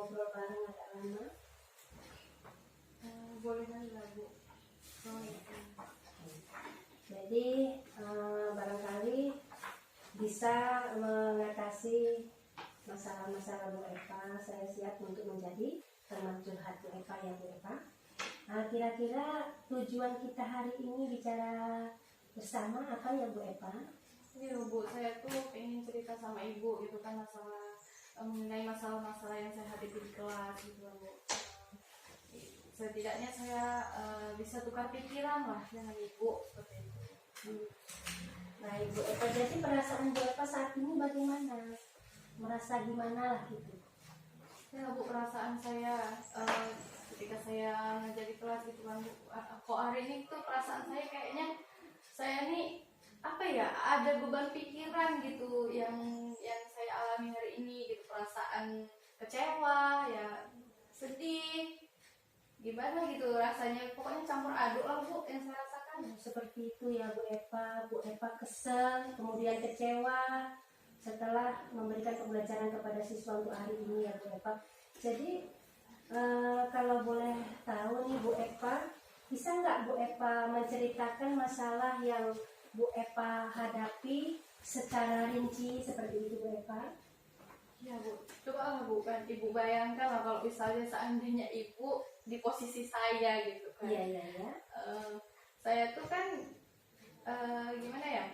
ngobrol bareng agak lama. Boleh lah Bu. Jadi barangkali bisa mengatasi masalah-masalah Bu Eva. Saya siap untuk menjadi teman curhat Bu Eva ya Bu Eva. Kira-kira tujuan kita hari ini bicara bersama apa ya Bu Eva? Iya Bu, saya tuh ingin cerita sama Ibu gitu kan masalah mengenai masalah-masalah yang saya hadapi di kelas gitu kan Bu. Setidaknya saya bisa tukar pikiran lah dengan Ibu seperti itu. Baik Bu Eva, jadi perasaan Bu Eva saat ini bagaimana? Merasa gimana lah gitu? Ya Bu, perasaan saya ketika saya ngajar di kelas gitu kan Bu, kok hari ini tuh perasaan saya kayaknya saya nih apa ya, ada beban pikiran gitu yang saya alami hari ini gitu, perasaan kecewa ya, sedih, gimana gitu rasanya, pokoknya campur aduk lah Bu yang saya rasakan. Seperti itu ya Bu Eva. Bu Eva kesel, kemudian kecewa setelah memberikan pembelajaran kepada siswa untuk hari ini ya Bu Eva. Jadi kalau boleh tahu nih Bu Eva, bisa nggak Bu Eva menceritakan masalah yang Bu Eva hadapi secara rinci seperti itu Bu Eva? Ya Bu, coba lah Bu, kan Ibu bayangkan lah kalau misalnya seandainya Ibu di posisi saya gitu kan. Iya. Saya tuh kan gimana ya,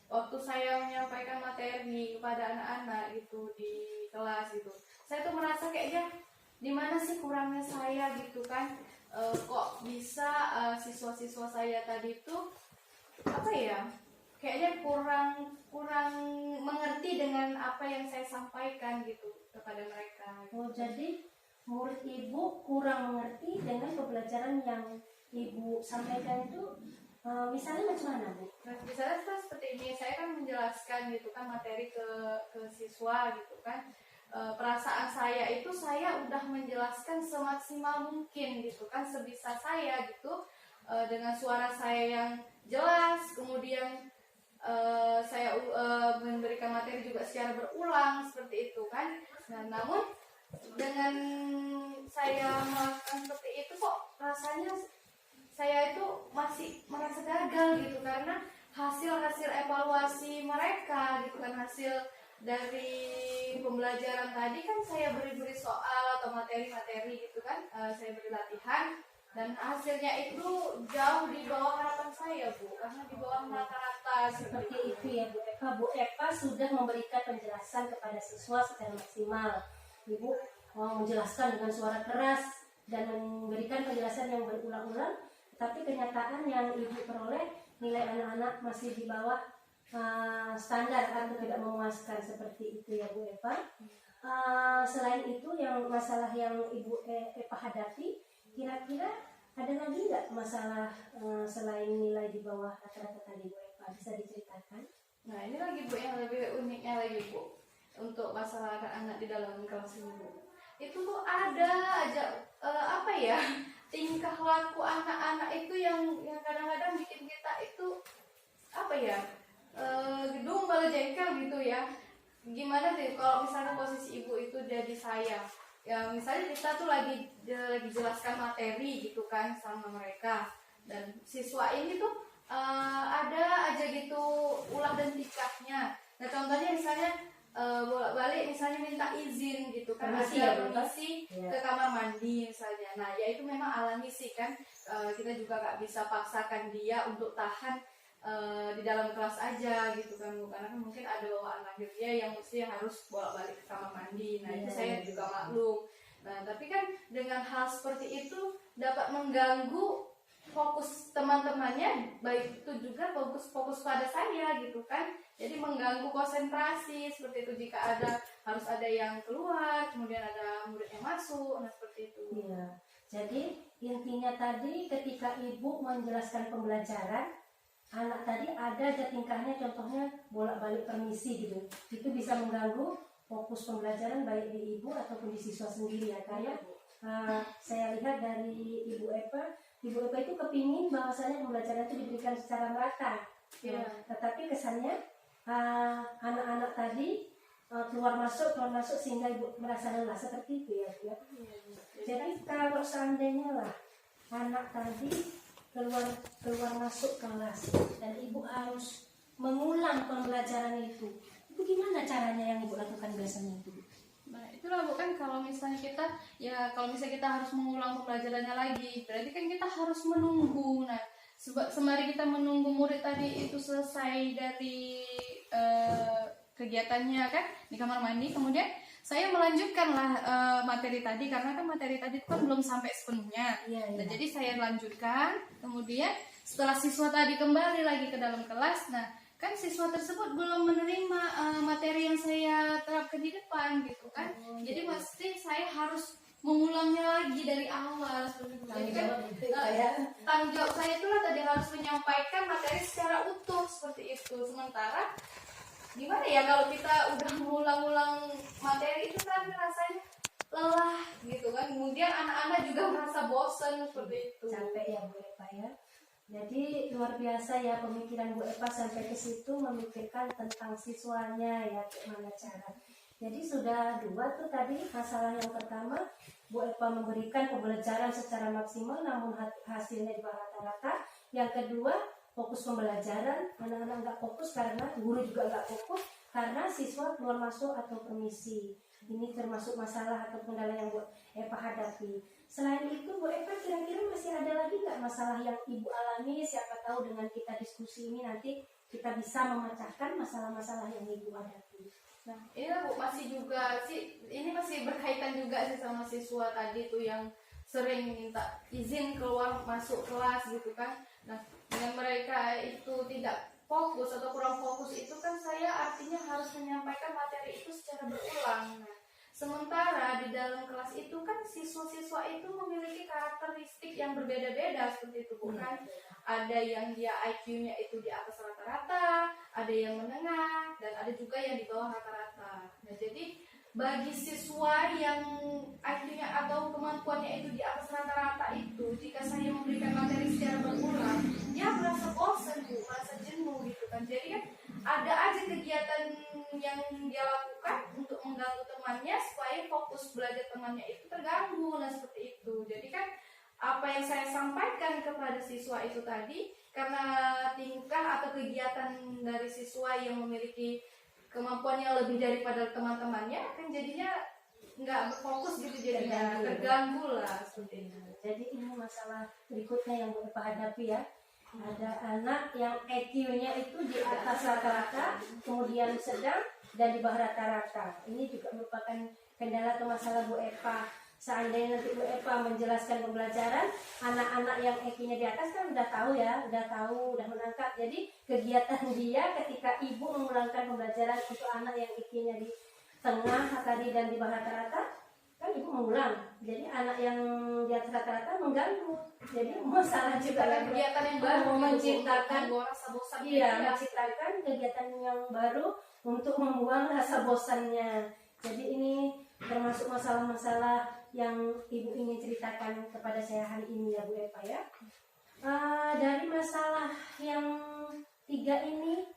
waktu saya menyampaikan materi kepada anak-anak gitu di kelas gitu, saya tuh merasa kayaknya di mana sih kurangnya saya gitu kan. Kok bisa siswa-siswa saya tadi tuh apa ya, kayaknya kurang mengerti dengan apa yang saya sampaikan gitu kepada mereka. Oh, jadi murid Ibu kurang mengerti dengan pembelajaran yang Ibu sampaikan itu, misalnya macam mana Bu? Nah, misalnya seperti ini, saya kan menjelaskan gitu kan materi ke siswa gitu kan. Perasaan saya itu saya udah menjelaskan semaksimal mungkin gitu kan, sebisa saya gitu, dengan suara saya yang jelas, kemudian saya memberikan materi juga secara berulang seperti itu kan. Nah, namun dengan saya melakukan seperti itu kok rasanya saya itu masih merasa gagal gitu, karena hasil evaluasi mereka gitu kan, hasil dari pembelajaran tadi kan saya beri soal atau materi gitu kan, saya beri latihan, dan hasilnya itu jauh di bawah harapan saya Bu, karena di bawah rata-rata Seperti itu ya Bu Eva. Bu Eva sudah memberikan penjelasan kepada siswa secara maksimal. Ibu menjelaskan dengan suara keras dan memberikan penjelasan yang berulang-ulang, tapi kenyataan yang Ibu peroleh, nilai anak-anak masih di bawah standar atau tidak memuaskan, seperti itu ya Bu Eva. Selain itu, yang masalah yang Ibu Eva hadapi, kira-kira ada lagi nggak masalah selain nilai di bawah rata-rata tadi Bu Eva? Bisa diceritakan? Nah, ini lagi Bu yang lebih uniknya lagi Bu, untuk masalah anak-anak di dalam kelas ini Bu. Itu tuh ada aja apa ya, tingkah laku anak-anak itu yang kadang-kadang bikin kita itu apa ya, gedung bala jengkel gitu ya. Gimana sih kalau misalnya posisi Ibu itu jadi saya, ya misalnya kita tuh lagi jelaskan materi gitu kan sama mereka, dan siswa ini tuh ada aja gitu ulah dan tingkahnya. Nah, contohnya misalnya bolak-balik misalnya minta izin gitu kan, permisi ke kamar mandi misalnya. Nah, ya itu memang alami sih kan, kita juga gak bisa paksakan dia untuk tahan di dalam kelas aja gitu kan, karena kan mungkin ada bawaan lahir dia yang mesti harus bolak-balik ke kamar mandi. Nah, itu saya juga maklum. Nah, tapi kan dengan hal seperti itu dapat mengganggu fokus teman-temannya, baik itu juga fokus pada saya gitu kan. Jadi mengganggu konsentrasi seperti itu, jika harus ada yang keluar, kemudian ada murid yang masuk, nah seperti itu. Iya. Jadi intinya tadi ketika Ibu menjelaskan pembelajaran, anak tadi ada aja tingkahnya, contohnya bolak-balik permisi gitu. Itu bisa mengganggu fokus pembelajaran baik di Ibu ataupun di siswa sendiri ya Kak ya. Saya lihat dari Ibu Eva itu kepingin bahwasanya pembelajaran itu diberikan secara merata. Yeah. Tetapi kesannya anak-anak tadi keluar masuk sehingga ibu merasa lelah seperti itu ya Bu ya. Jadi kalau seandainya lah anak tadi keluar masuk kelas dan ibu harus mengulang pembelajaran itu gimana caranya yang ibu lakukan biasanya itu? Nah itulah bukan kalau misalnya kita harus mengulang pembelajarannya lagi, berarti kan kita harus menunggu. Nah sembari kita menunggu murid tadi itu selesai dari kegiatannya kan di kamar mandi, kemudian saya melanjutkanlah materi tadi, karena kan materi tadi itu kan belum sampai sepenuhnya. Nah, jadi saya lanjutkan, kemudian setelah siswa tadi kembali lagi ke dalam kelas, nah kan siswa tersebut belum menerima materi yang saya terapkan di depan gitu kan. Jadi pasti saya harus mengulangnya lagi dari awal seperti itu. Jadi kan tanggung jawab saya itulah tadi harus menyampaikan materi secara utuh seperti itu. Sementara gimana ya kalau kita udah mengulang-ulang materi itu kan rasanya lelah gitu kan. Kemudian anak-anak juga merasa bosan seperti itu. Capek ya Bu Eva ya. Jadi luar biasa ya pemikiran Bu Eva sampai ke situ memikirkan tentang siswanya ya gimana cara. Jadi sudah dua tuh tadi masalah yang pertama Bu Eva memberikan pembelajaran secara maksimal namun hasilnya di bawah rata-rata. Yang kedua fokus pembelajaran, anak-anak nggak fokus karena guru juga nggak fokus karena siswa keluar masuk atau permisi. Ini termasuk masalah atau kendala yang Bu Eva hadapi. Selain itu Bu Eva kira-kira masih ada lagi nggak masalah yang ibu alami? Siapa tahu dengan kita diskusi ini nanti kita bisa memecahkan masalah-masalah yang ibu hadapi. Nah ini Bu masih juga sih, ini masih berkaitan juga sih sama siswa tadi tuh yang sering minta izin keluar masuk kelas gitu kan. Nah dengan mereka itu tidak fokus atau kurang fokus itu kan saya artinya harus menyampaikan materi itu secara berulang. Nah, sementara di dalam kelas itu kan siswa-siswa itu memiliki karakteristik yang berbeda-beda seperti itu bukan. Ada yang dia IQ-nya itu di atas rata-rata, ada yang menengah, dan ada juga yang di bawah rata-rata. Nah jadi bagi siswa yang IQ-nya atau kemampuannya itu di atas rata-rata itu, jika saya memberikan materi secara berulang, dia merasa bosan, merasa jenuh gitu kan. Jadi kan ada aja kegiatan yang dia lakukan untuk mengganggu temannya supaya fokus belajar temannya itu terganggu. Nah seperti itu. Jadi kan apa yang saya sampaikan kepada siswa itu tadi, karena tingkah atau kegiatan dari siswa yang memiliki kemampuannya lebih daripada teman-temannya kan jadinya nggak berfokus gitu, jadinya terganggu lah seperti itu. Jadi ini masalah berikutnya yang Bu Eva hadapi ya. Ada anak yang EQ-nya itu di atas rata-rata, kemudian sedang dan di bawah rata-rata. Ini juga merupakan kendala atau masalah Bu Eva. Seandainya nanti Bu Eva menjelaskan pembelajaran, anak-anak yang EQ-nya di atas kan udah tahu ya, udah menangkap. Jadi kegiatan dia ketika ibu mengulangkan pembelajaran untuk anak yang EQ-nya di tengah tadi dan di bawah rata-rata, kan ibu mengulang. Jadi anak yang di atas rata-rata mengganggu. Jadi masalah juga ada kegiatan yang baru menciptakan rasa bosan. Menciptakan kegiatan yang baru untuk membuang rasa bosannya. Jadi ini termasuk masalah-masalah yang ibu ingin ceritakan kepada saya hari ini ya Bu Eva ya. Dari masalah yang tiga ini,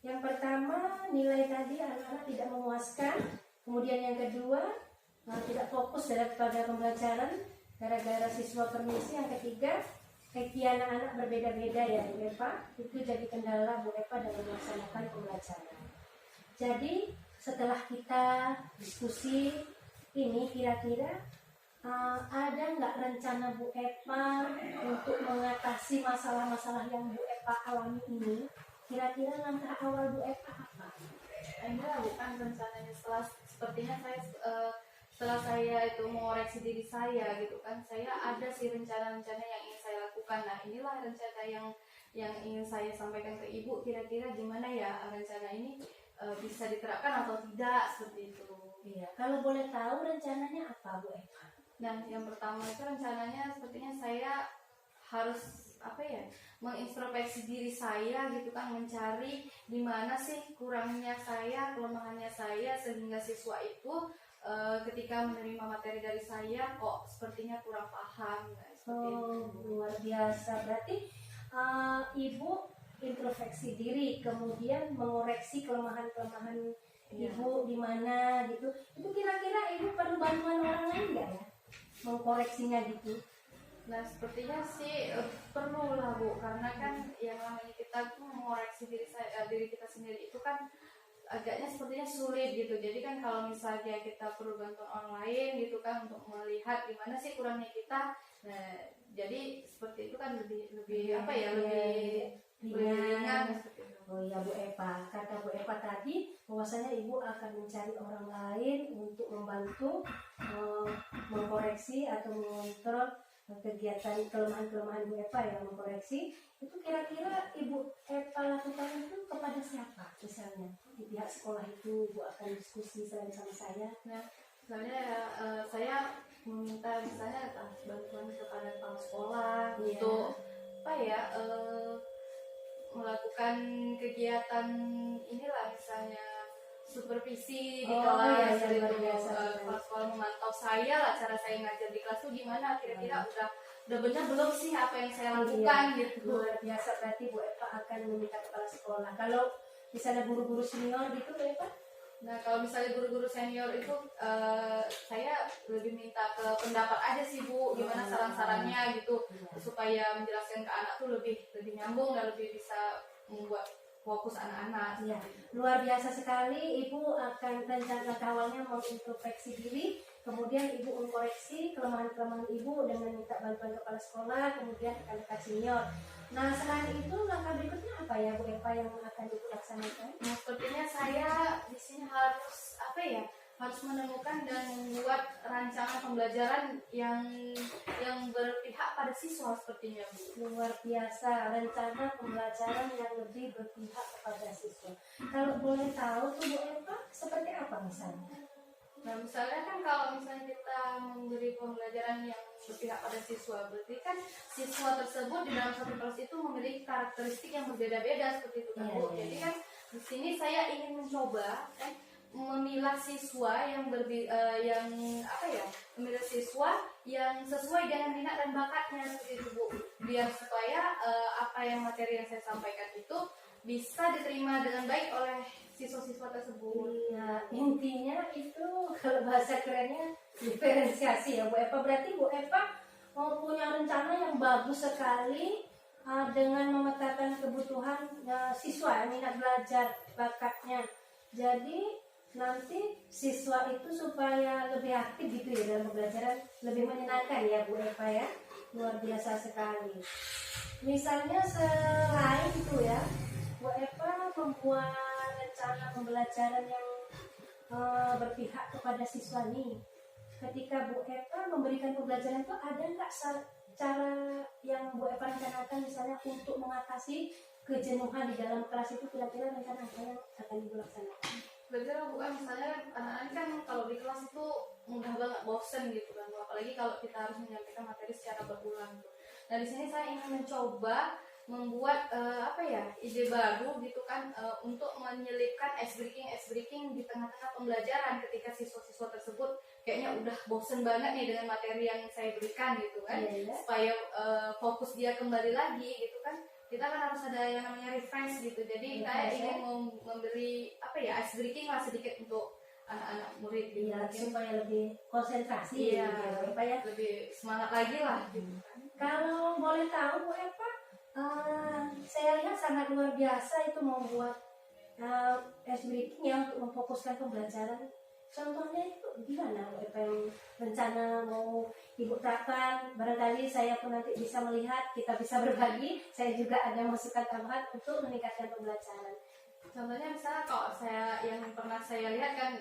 yang pertama nilai tadi anak-anak tidak memuaskan, kemudian yang kedua tidak fokus daripada pembelajaran gara-gara siswa permisi, yang ketiga kaki anak-anak berbeda-beda ya Bu Eva, itu jadi kendala Bu Eva dalam melaksanakan pembelajaran. Jadi setelah kita diskusi ini kira-kira ada nggak rencana Bu Eva untuk mengatasi masalah-masalah yang Bu Eva alami ini? Kira-kira langkah awal Bu Eva apa? Ada bukan rencananya sepertinya setelah saya itu mengoreksi diri saya gitu kan, saya ada sih rencana-rencana yang ingin saya lakukan. Nah inilah rencana yang ingin saya sampaikan ke ibu, kira-kira gimana ya rencana ini bisa diterapkan atau tidak seperti itu. Iya, kalau boleh tahu rencananya apa Bu Eva? Nah, yang pertama itu rencananya sepertinya saya harus mengintrospeksi diri saya gitu kan, mencari di mana sih kurangnya saya, kelemahannya saya, sehingga siswa itu ketika menerima materi dari saya kok sepertinya kurang paham. Nah, seperti itu. Luar biasa. Berarti ibu introspeksi diri, kemudian mengoreksi kelemahan-kelemahan Iya. ibu di mana gitu. Itu kira-kira ibu perlu bantuan orang lain nggak ya mengkoreksinya gitu? Nah, sepertinya sih perlu lah Bu, karena kan yang namanya kita tuh mengoreksi diri kita sendiri itu kan agaknya sepertinya sulit gitu. Jadi kan kalau misalnya kita perlu bantuan orang lain gitu kan untuk melihat gimana sih kurangnya kita. Nah, jadi seperti itu kan lebih apa ya, lebih ringan seperti itu. Oh iya Bu Eva, kata Bu Eva tadi bahwasanya ibu akan mencari orang lain untuk membantu mengkoreksi atau mengontrol kegiatan kelemahan-kelemahan Bu Eva yang mengkoreksi. Itu kira-kira Ibu Eva lakukan itu kepada siapa? Misalnya di pihak sekolah itu Ibu akan diskusi selain sama saya. Nah, misalnya saya meminta misalnya bantuan kepada kepala sekolah Iya. untuk apa ya, melakukan kegiatan inilah, misalnya supervisi di Oh, kelas iya, gitu. luar biasa. Kepala sekolah memantau saya lah, cara saya ngajar di kelas tuh gimana, kira-kira udah benar belum sih apa yang saya lakukan gitu. Luar biasa, berarti Bu Eva akan meminta kepala sekolah. Kalau misalnya guru-guru senior gitu Bu Eva? Nah, kalau misalnya guru-guru senior itu saya lebih minta ke pendapat aja sih Bu, gimana saran-sarannya gitu, supaya menjelaskan ke anak tuh lebih nyambung dan lebih bisa membuat fokus anak-anak. Iya, luar biasa sekali. Ibu akan rencana awalnya mengintrospeksi diri, kemudian Ibu mengkoreksi kelemahan-kelemahan Ibu dengan minta bantuan kepala sekolah, kemudian rekan-rekan senior. Nah, selain itu langkah berikutnya apa ya Bu Eva yang akan Ibu laksanakan? Nah, sepertinya saya di sini harus apa ya? Harus menemukan dan membuat rancangan pembelajaran yang berpihak pada siswa sepertinya Bu. Luar biasa, rencana pembelajaran yang lebih berpihak kepada siswa. Kalau boleh tahu tuh Bu Eva seperti apa misalnya? Nah, misalnya kan kalau misalnya kita memberi pembelajaran yang berpihak pada siswa, berarti kan siswa tersebut di dalam satu kelas itu memiliki karakteristik yang berbeda-beda seperti itu kan Iya, Bu. iya. Jadi kan di sini saya ingin mencoba memilah siswa yang memilah siswa yang sesuai dengan minat dan bakatnya seperti itu Bu. Biar supaya apa yang materi yang saya sampaikan itu bisa diterima dengan baik oleh siswa-siswa tersebut. Iya, intinya itu kalau bahasa kerennya diferensiasi ya Bu Eva. Berarti Bu Eva mau punya rencana yang bagus sekali dengan memetakan kebutuhan siswa, minat belajar, bakatnya. Jadi nanti siswa itu supaya lebih aktif gitu ya dalam pembelajaran, lebih menyenangkan ya Bu Eva ya. Luar biasa sekali. Misalnya selain itu ya, Bu Eva membuat rencana pembelajaran yang berpihak kepada siswa nih. Ketika Bu Eva memberikan pembelajaran itu ada nggak cara yang Bu Eva rencanakan misalnya untuk mengatasi kejenuhan di dalam kelas itu, kira-kira rencana apa yang akan Ibu laksanakan? Belajar bukan misalnya anak-anak kan kalau di kelas itu mudah banget bosen gitu kan, apalagi kalau kita harus menyampaikan materi secara berulang gitu. Nah, di sini saya ingin mencoba membuat ide baru gitu kan, untuk menyelipkan ice breaking di tengah-tengah pembelajaran ketika siswa-siswa tersebut kayaknya udah bosen banget nih dengan materi yang saya berikan gitu kan. Supaya fokus dia kembali lagi gitu kan, kita kan harus ada yang namanya refresh gitu. Jadi saya ingin memberi ice breaking lah sedikit untuk anak-anak murid gitu. Iya, supaya lebih konsentrasi ya, lebih semangat lagi lah gitu kan. Kalau boleh tahu Bu Eva, saya lihat sangat luar biasa itu membuat ice breaking ya untuk memfokuskan pembelajaran. Contohnya itu gimana Bu Eva yang rencana mau Ibu terapkan? Barangkali saya pun nanti bisa melihat, kita bisa berbagi. Saya juga ada masukan tambahan untuk meningkatkan pembelajaran. Contohnya misalnya kalau yang pernah saya lihat kan,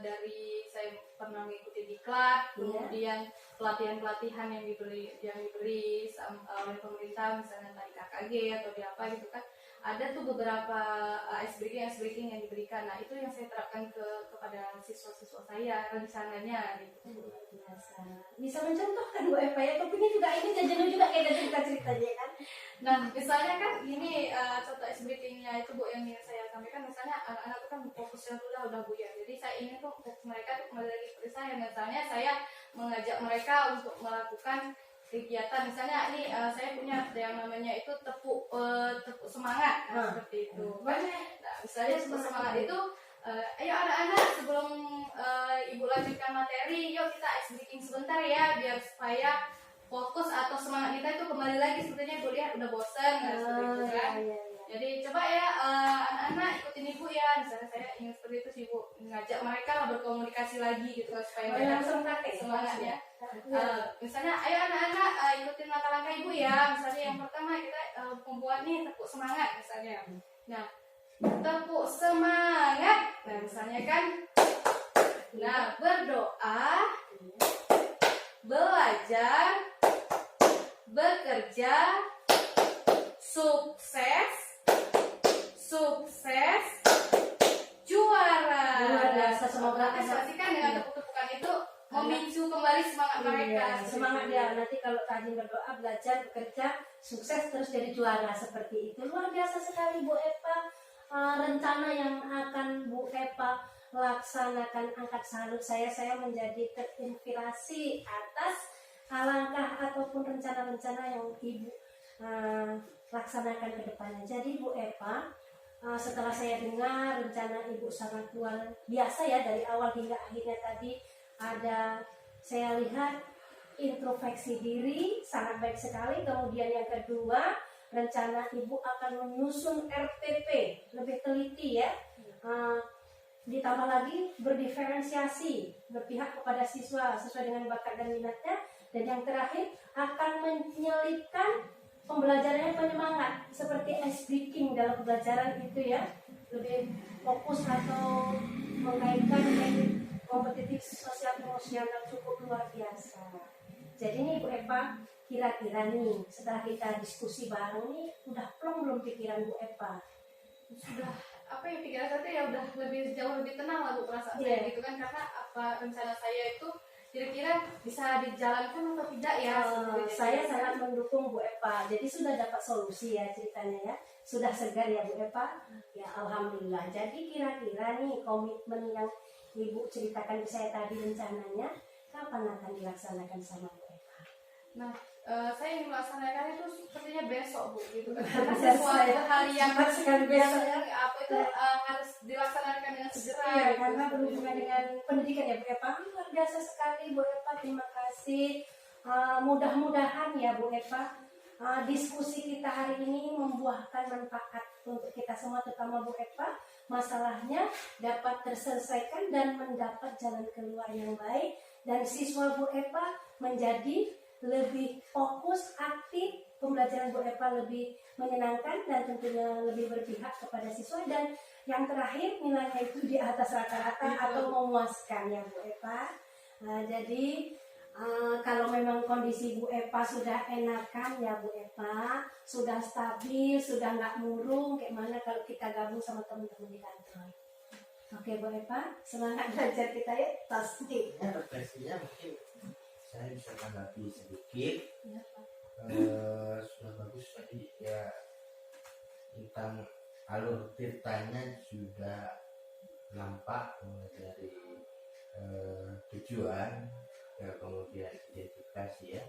dari saya pernah mengikuti diklat, kemudian pelatihan-pelatihan yang diberi oleh pemerintah, misalnya tadi KKG atau di apa gitu kan, ada tuh beberapa ice breaking yang diberikan. Nah, itu yang saya terapkan kepada siswa-siswa saya rencananya gitu. Biasa. Bisa mencontohkan Bu Eva ya, kepingin juga ini jenuh juga kayak cerita-ceritanya kan. Nah, misalnya kan ini contoh ice breakingnya itu Bu yang ingin saya sampaikan, misalnya anak-anak itu kan fokusnya udah buyar. Jadi saya ingin tuh fokus mereka tuh kembali lagi seperti saya. Misalnya saya mengajak mereka untuk melakukan kegiatan, misalnya ini saya punya yang namanya itu tepuk semangat, seperti itu. Nah, misalnya tepuk semangat itu Ayo anak-anak, sebelum ibu lanjutkan materi, yuk kita ice breaking sebentar ya, biar supaya fokus atau semangat kita itu kembali lagi. Sepertinya ibu lihat udah bosan, seperti itu kan. Jadi coba ya anak-anak ikutin ibu ya. Misalnya saya ingin seperti itu sih ibu, ngajak mereka lah berkomunikasi lagi gitu kan, supaya mereka langsung praktek semangat ya. Misalnya ayo anak-anak ikutin langkah-langkah ibu ya. Misalnya yang pertama kita membuat nih tepuk semangat misalnya. Nah, tepuk semangat. Nah, misalnya kan. Nah, berdoa, belajar, bekerja, sukses, sukses, juara. Luar biasa, semoga pastikan dengan tepuk-tepukan itu memicu kembali semangat mereka. Semangat dia nanti kalau rajin berdoa, belajar, bekerja, sukses terus jadi juara seperti itu. Luar biasa sekali Bu Epa. Rencana yang akan Bu Epa laksanakan, angkat salut saya menjadi terinspirasi atas langkah ataupun rencana-rencana yang Ibu laksanakan ke depannya. Jadi Bu Epa, setelah saya dengar rencana Ibu sangat luar biasa ya, dari awal hingga akhirnya tadi ada, saya lihat introspeksi diri sangat baik sekali. Kemudian yang kedua, rencana Ibu akan menyusun RTP lebih teliti ya. Ditambah lagi berdiferensiasi, berpihak kepada siswa sesuai dengan bakat dan minatnya. Dan yang terakhir akan menyelipkan pembelajarannya penyemangat seperti ice breaking dalam pembelajaran itu ya, lebih fokus atau mengaitkan dengan kompetitif sosial emosional cukup luar biasa. Jadi nih Bu Epa, kira-kira nih setelah kita diskusi bareng nih, udah plong belum pikiran Bu Epa? Sudah, apa ya, pikiran saya ya udah jauh lebih tenang lah Bu, perasaan saya gitu kan, karena apa rencana saya itu kira-kira bisa dijalankan atau tidak ya. Saya sangat mendukung Bu Epa. Jadi sudah dapat solusi ya ceritanya ya, sudah segar ya Bu Epa. Ya alhamdulillah. Jadi kira-kira nih komitmen yang Ibu ceritakan ke saya tadi rencananya kapan akan dilaksanakan sama Bu Epa? Nah, saya ingin melaksanakan itu sepertinya besok Bu gitu kan. Karena sesuatu hal yang biasanya apa itu harus dilaksanakan dengan segera. Ya, karena berhubungan dengan pendidikan ya Bu Epa. Luar biasa sekali Bu Epa, terima kasih. Mudah-mudahan ya Bu Epa, diskusi kita hari ini membuahkan manfaat untuk kita semua, terutama Bu Epa. Masalahnya dapat terselesaikan dan mendapat jalan keluar yang baik, dan siswa Bu Epa menjadi lebih fokus, aktif, pembelajaran Bu Epa lebih menyenangkan dan tentunya lebih berpihak kepada siswa, dan yang terakhir nilainya itu di atas rata-rata atau memuaskan ya Bu Epa. Jadi kalau memang kondisi Bu Epa sudah enakan ya Bu Epa, sudah stabil, sudah nggak murung, kayak mana kalau kita gabung sama teman-teman di kantor. Oke Bu Epa, semangat belajar kita ya, pasti. Ya, refleksinya mungkin saya bisa tanggapi sedikit. Ya, Sudah bagus tadi ya, tentang alur ceritanya sudah nampak, mulai dari tujuan, ya, kemudian identifikasi ya,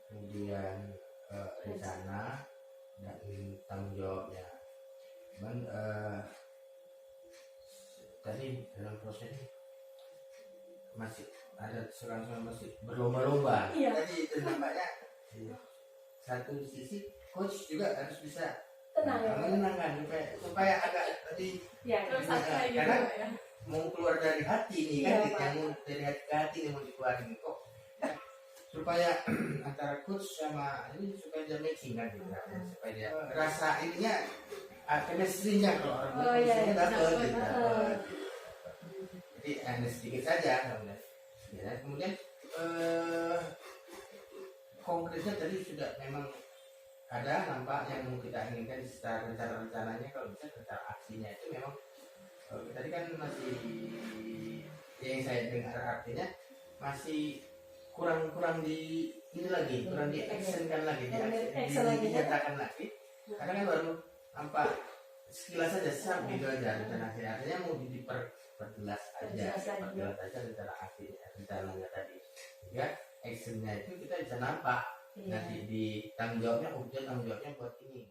kemudian rencana dan tanggung jawabnya. Cuman tadi dalam proses ini masih ada sekarang masih berlomba-lomba. Iya. Tadi itu nampaknya satu sisi coach juga harus bisa Tenang ya. menenangkan supaya agak tadi ya terus santai gitu karena ya. mau keluar dari hati nih kan, Iya, Pak. yang mau dari hati ke hati nih mau dikeluarin kok, supaya antara coach sama ini supaya dia matching kan gitu, supaya dia rasa ininya chemistry-nya, kalau orang bilang chemistry-nya dapet gitu. Jadi hanya sedikit saja kemudian. Ya, kemudian konkretnya tadi sudah memang ada nampak yang mau kita inginkan secara rencana-rencananya, kalau bisa rencana aksinya itu memang tadi kan masih yang saya dengar artinya masih kurang di ini lagi, kurang di actionkan lagi, dinyatakan lagi, karena kan baru nampak sekilas saja sam gitu aja rencana aksi, artinya mau diperjelas aja rencana aksi rencananya tadi, sehingga actionnya itu kita bisa nampak nanti di tanggung jawabnya, tanggung jawabnya buat ini.